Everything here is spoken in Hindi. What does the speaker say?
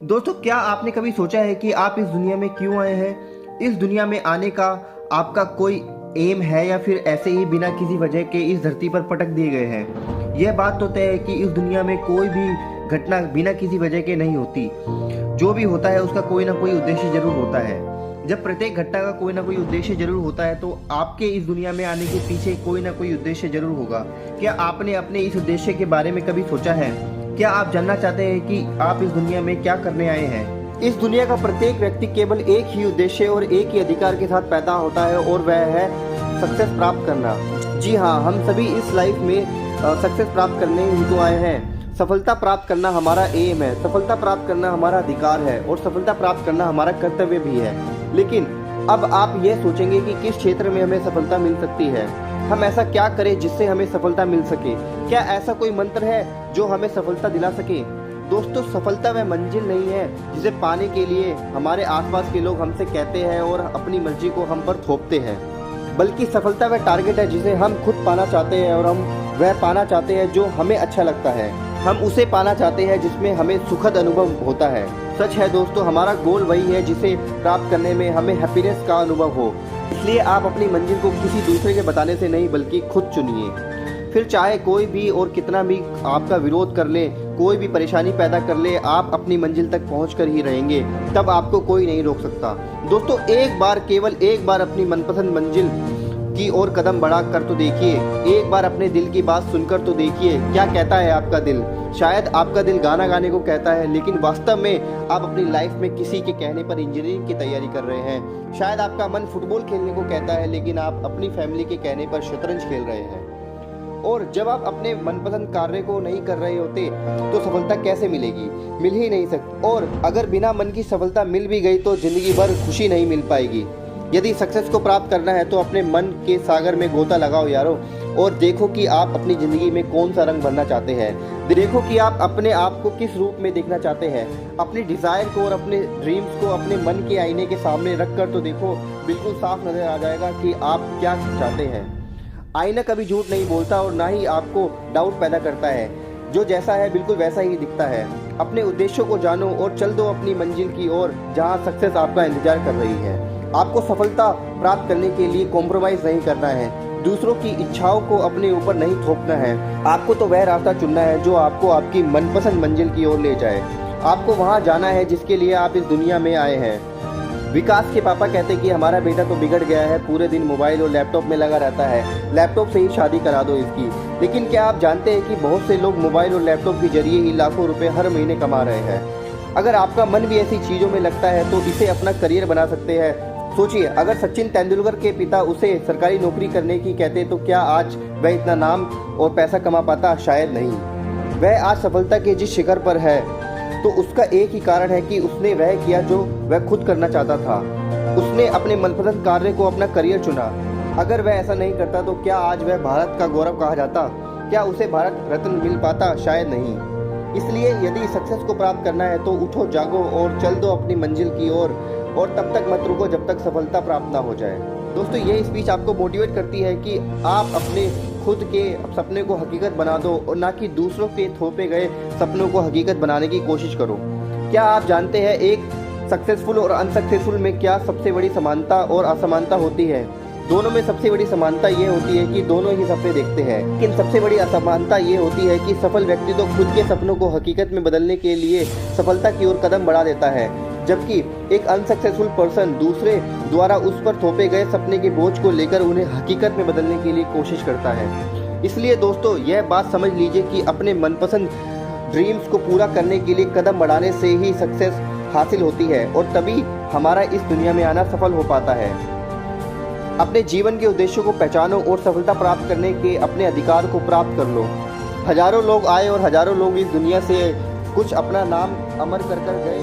दोस्तों, क्या आपने कभी सोचा है कि आप इस दुनिया में क्यों आए हैं? इस दुनिया में आने का आपका कोई एम है या फिर ऐसे ही बिना किसी वजह के इस धरती पर पटक दिए गए हैं? यह बात तो तय है कि इस दुनिया में कोई भी घटना बिना किसी वजह के नहीं होती। जो भी होता है उसका कोई ना कोई उद्देश्य जरूर होता है। जब प्रत्येक घटना का कोई ना कोई उद्देश्य जरूर होता है तो आपके इस दुनिया में आने के पीछे कोई ना कोई उद्देश्य जरूर होगा। क्या आपने अपने इस उद्देश्य के बारे में कभी सोचा है? क्या आप जानना चाहते हैं कि आप इस दुनिया में क्या करने आए हैं? इस दुनिया का प्रत्येक व्यक्ति केवल एक ही उद्देश्य और एक ही अधिकार के साथ पैदा होता है और वह है सक्सेस प्राप्त करना। जी हाँ, हम सभी इस लाइफ में सक्सेस प्राप्त करने हेतु आए हैं। सफलता प्राप्त करना हमारा एम है, सफलता प्राप्त करना हमारा अधिकार है और सफलता प्राप्त करना हमारा कर्तव्य भी है। लेकिन अब आप ये सोचेंगे कि किस क्षेत्र में हमें सफलता मिल सकती है, हम ऐसा क्या करें जिससे हमें सफलता मिल सके? क्या ऐसा कोई मंत्र है जो हमें सफलता दिला सके? दोस्तों, सफलता वह मंजिल नहीं है जिसे पाने के लिए हमारे आसपास के लोग हमसे कहते हैं और अपनी मर्जी को हम पर थोपते हैं, बल्कि सफलता वह टारगेट है जिसे हम खुद पाना चाहते हैं और हम वह पाना चाहते हैं जो हमें अच्छा लगता है। हम उसे पाना चाहते हैं जिसमें हमें सुखद अनुभव होता है। सच है दोस्तों, हमारा गोल वही है जिसे प्राप्त करने में हमें हैप्पीनेस का अनुभव हो। इसलिए आप अपनी मंजिल को किसी दूसरे के बताने से नहीं बल्कि खुद चुनिए। फिर चाहे कोई भी और कितना भी आपका विरोध कर ले, कोई भी परेशानी पैदा कर ले, आप अपनी मंजिल तक पहुँच कर ही रहेंगे। तब आपको कोई नहीं रोक सकता। दोस्तों, एक बार, केवल एक बार अपनी मनपसंद मंजिल की ओर कदम बढ़ा कर तो देखिए। एक बार अपने दिल की बात सुनकर तो देखिए, क्या कहता है आपका दिल। शायद आपका दिल गाना गाने को कहता है, लेकिन वास्तव में आप अपनी लाइफ में किसी के कहने पर इंजीनियरिंग की तैयारी कर रहे हैं। शायद आपका मन फुटबॉल खेलने को कहता है, लेकिन आप अपनी फैमिली के कहने पर शतरंज खेल रहे हैं। और जब आप अपने मनपसंद कार्य को नहीं कर रहे होते तो सफलता कैसे मिलेगी? मिल ही नहीं सकती। और अगर बिना मन की सफलता मिल भी गई तो जिंदगी भर खुशी नहीं मिल पाएगी। यदि सक्सेस को प्राप्त करना है तो अपने मन के सागर में गोता लगाओ यारो, और देखो कि आप अपनी ज़िंदगी में कौन सा रंग भरना चाहते हैं। देखो कि आप अपने आप को किस रूप में देखना चाहते हैं। अपनी डिज़ायर को और अपने ड्रीम्स को अपने मन के आईने के सामने रख कर तो देखो, बिल्कुल साफ नज़र आ जाएगा कि आप क्या चाहते हैं। आईना कभी झूठ नहीं बोलता और ना ही आपको डाउट पैदा करता है। जो जैसा है बिल्कुल वैसा ही दिखता है। अपने उद्देश्यों को जानो और चल दो अपनी मंजिल की ओर, जहाँ सक्सेस आपका इंतजार कर रही है। आपको सफलता प्राप्त करने के लिए कॉम्प्रोमाइज़ नहीं करना है, दूसरों की इच्छाओं को अपने ऊपर नहीं थोपना है। आपको तो वह रास्ता चुनना है जो आपको आपकी मनपसंद मंजिल की ओर ले जाए। आपको वहां जाना है जिसके लिए आप इस दुनिया में आए हैं। विकास के पापा कहते कि हमारा बेटा तो बिगड़ गया है, पूरे दिन मोबाइल और लैपटॉप में लगा रहता है, लैपटॉप से ही शादी करा दो इसकी। लेकिन क्या आप जानते हैं कि बहुत से लोग मोबाइल और लैपटॉप के जरिए ही लाखों रुपए हर महीने कमा रहे हैं। अगर आपका मन भी ऐसी चीज़ों में लगता है तो इसे अपना करियर बना सकते हैं। सोचिए, अगर सचिन तेंदुलकर के पिता उसे सरकारी नौकरी करने की कहते तो क्या आज वह इतना नाम और पैसा कमा पाता? शायद नहीं। वह आज सफलता के जिस शिखर पर है तो उसका एक ही कारण है कि उसने वह किया जो वह खुद करना चाहता था। उसने अपने मनपसंद कार्य को अपना करियर चुना। अगर वह ऐसा नहीं करता तो क्या आज वह भारत का गौरव कहा जाता? क्या उसे भारत रत्न मिल पाता? शायद नहीं। इसलिए यदि सक्सेस को प्राप्त करना है तो उठो, जागो और चल दो अपनी मंजिल की ओर, और तब तक मत रुको जब तक सफलता प्राप्त ना हो जाए। दोस्तों, ये स्पीच आपको मोटिवेट करती है कि आप अपने खुद के सपने को हकीकत बना दो और ना कि दूसरों के थोपे गए सपनों को हकीकत बनाने की कोशिश करो। क्या आप जानते हैं एक सक्सेसफुल और अनसक्सेसफुल में क्या सबसे बड़ी समानता और असमानता होती है? दोनों में सबसे बड़ी समानता ये होती है कि दोनों ही सपने देखते हैं, लेकिन सबसे बड़ी असमानता ये होती है कि सफल व्यक्ति तो खुद के सपनों को हकीकत में बदलने के लिए सफलता की ओर कदम बढ़ा देता है, जबकि एक अनसक्सेसफुल पर्सन दूसरे द्वारा उस पर थोपे गए सपने के बोझ को लेकर उन्हें हकीकत में बदलने के लिए कोशिश करता है। इसलिए दोस्तों, यह बात समझ लीजिए कि अपने मनपसंद ड्रीम्स को पूरा करने के लिए कदम बढ़ाने से ही सक्सेस हासिल होती है और तभी हमारा इस दुनिया में आना सफल हो पाता है। अपने जीवन के उद्देश्यों को पहचानो और सफलता प्राप्त करने के अपने अधिकार को प्राप्त कर लो। हजारों लोग आए और हजारों लोग इस दुनिया से कुछ अपना नाम अमर कर गए।